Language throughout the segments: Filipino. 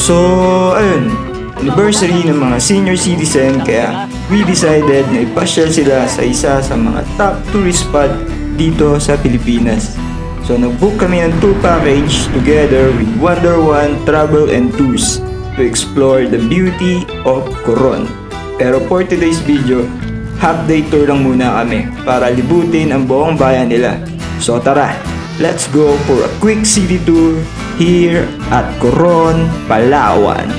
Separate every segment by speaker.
Speaker 1: So, ayun, anniversary ng mga senior citizen kaya we decided na ipasyal sila sa isa sa mga top tourist spot dito sa Pilipinas. So, nag-book kami ng tour package together with Wonder One Travel and Tours to explore the beauty of Coron. Pero for today's video, half-day tour lang muna kami para libutin ang buong bayan nila. So tara, let's go for a quick city tour here at Coron, Palawan.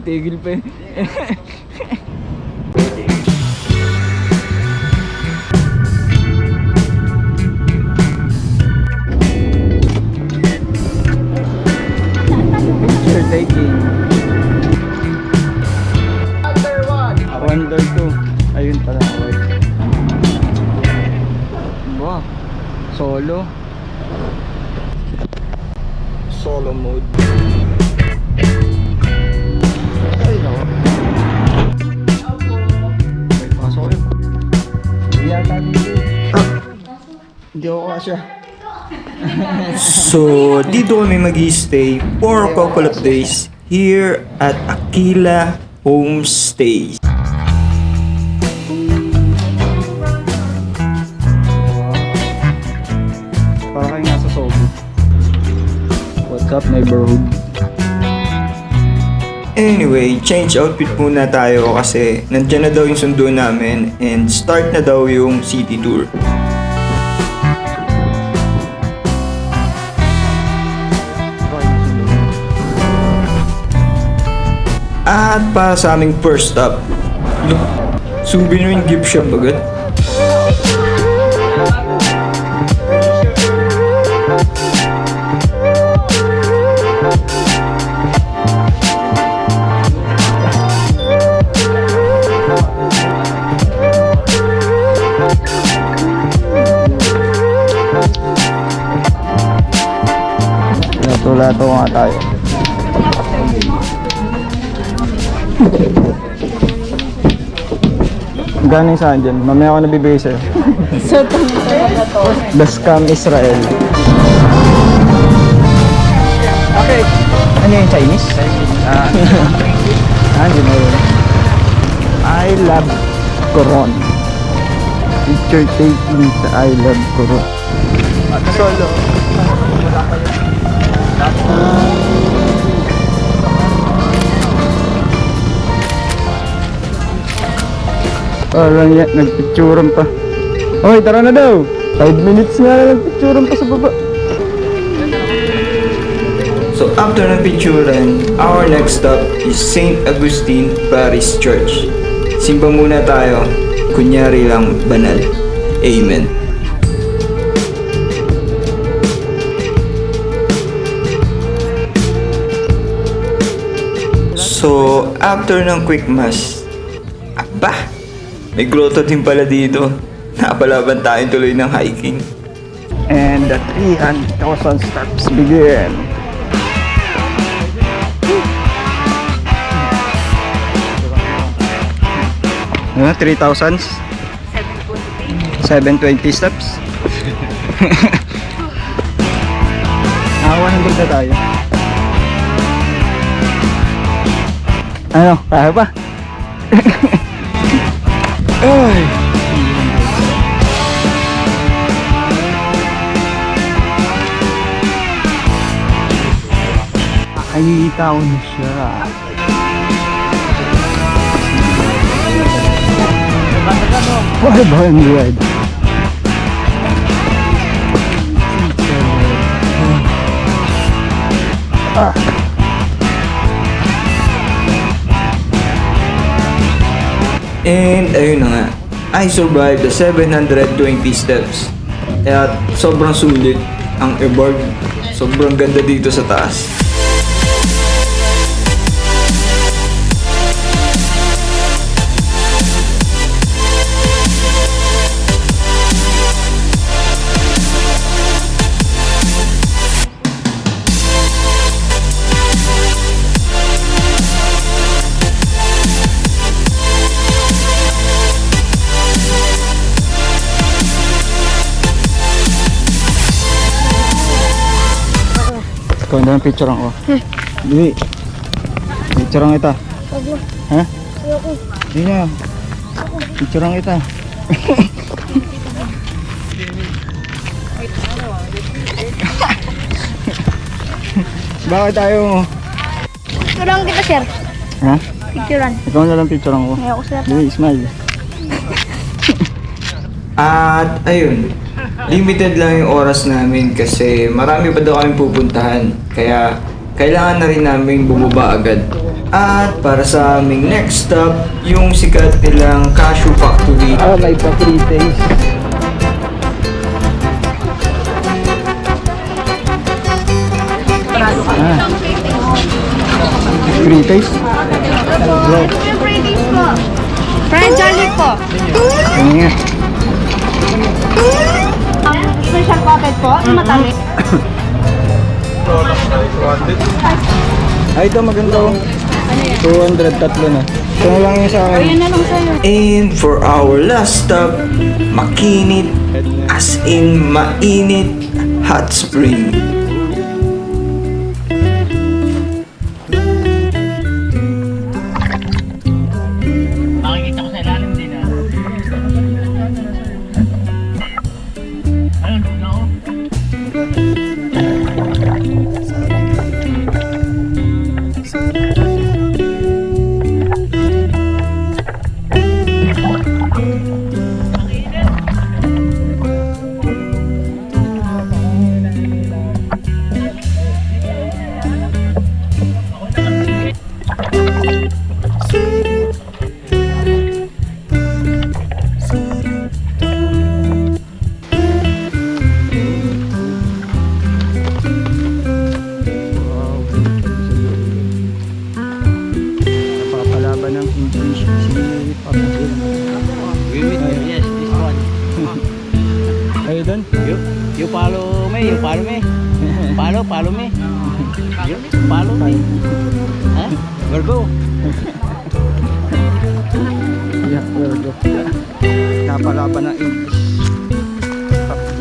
Speaker 2: Tigil pa eh. Picture taking. Wonder 2. Ayun pala. Wow. Solo. Solo mode. Hindi ako kasya.
Speaker 1: So, dito kami mag-stay for a couple of days here at Aquilah Homestay.
Speaker 2: Para kayo nasa Sobo. What's up, neighborhood?
Speaker 1: Anyway, change outfit muna tayo kasi nandiyan na daw yung sundo namin and start na daw yung city tour. At para sa aming first stop, look, souvenir gift shop agad.
Speaker 2: Lato nga tayo. Galing saan dyan? Mamaya ako nabibigay sa'yo. The Scam Israel. Okay. Ano yung Chinese? Dyan na yun. I love Coron. Picture taking sa I love Coron. Solo. Parang yan, nagpicturan pa. Hoy, tara na daw! 5 minutes nga na nagpicturan pa sa baba.
Speaker 1: So after ng picturan, our next stop is St. Agustin Church. Simba muna tayo, kunyari lang banal. Amen. So after ng quick mass, aba! May grotto din pala dito. Napalaban tayong tuloy ng hiking.
Speaker 2: And the 300,000 steps begin. Ano? 3,000? 720 steps? 100 na tayo. Ano? Kaya pa? Ay! Nakikita ko na siya. Why ba yung ride?
Speaker 1: And ayun na nga, I survived the 720 steps. Kaya sobrang sulit ang airborne. Sobrang ganda dito sa taas.
Speaker 2: Ikaw na lang picture ako. Dili. Picture ang kita. Ha? Hindi na. Picture ang kita. Bakit tayo mo?
Speaker 3: Picturean kita, sir.
Speaker 2: Ha?
Speaker 3: Picturean.
Speaker 2: Ikaw na lang picture ako.
Speaker 3: Ayoko, sir.
Speaker 2: Dili, smile.
Speaker 1: At ayun, limited lang yung oras namin kasi marami pa daw kami pupuntahan. Kaya kailangan na rin namin bumaba agad. At para sa aming next stop, yung sikat nilang Cashew Factory.
Speaker 2: Ah, may pa 3 days. Ah. 3 days? Bro.
Speaker 3: Friend, Charlie po.
Speaker 2: Ano nga?
Speaker 3: Special coated po, matamis.
Speaker 2: Ay, ito maganda oh. 200, tatlo na. Ito na lang yung sa akin.
Speaker 3: Ayun na lang sa'yo.
Speaker 1: And for our last stop, Maquinit, as in mainit, Hotspring.
Speaker 4: Makikita ko sa ilalim din ah. Ayun, no?
Speaker 2: Napapalaban ng English si Pablo.
Speaker 4: Yes, this one.
Speaker 2: Ayun doon?
Speaker 4: You follow me, you follow me. Follow me. You follow me. Huh? Where go?
Speaker 2: Yeah, there we go. Napalaban ng English. PUBG.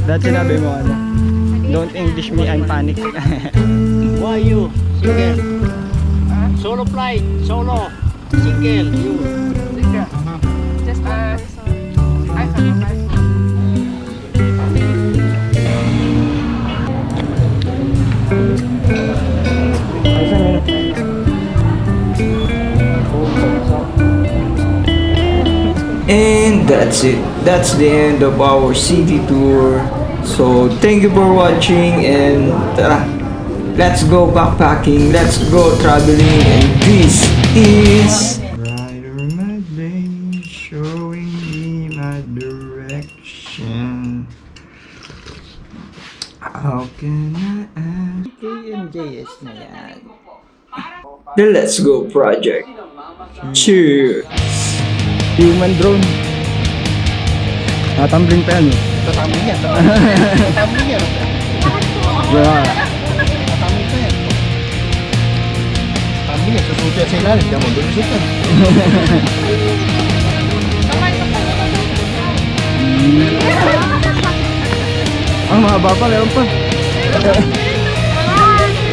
Speaker 2: Dahil sinabi mo ano? Don't English me, I'm panic.
Speaker 4: Why you? Single. Solo flight, solo. Single, you.
Speaker 1: And that's it. That's the end of our city tour. So thank you for watching and tara, let's go backpacking, let's go traveling, and this is Rider my lane, showing me my direction. How can I ask?
Speaker 2: KMJS na yan.
Speaker 1: The Let's Go Project. Cheers!
Speaker 2: Human drone. Natambling pa yan eh.
Speaker 4: Tatambling yan. Tatambling yan.
Speaker 2: Yeah.
Speaker 4: Tatambling pa yan. Tatambling yan. Susuti at sa ilalim. Diyan mo, lusutan.
Speaker 2: Ang mahaba pa, meron pa.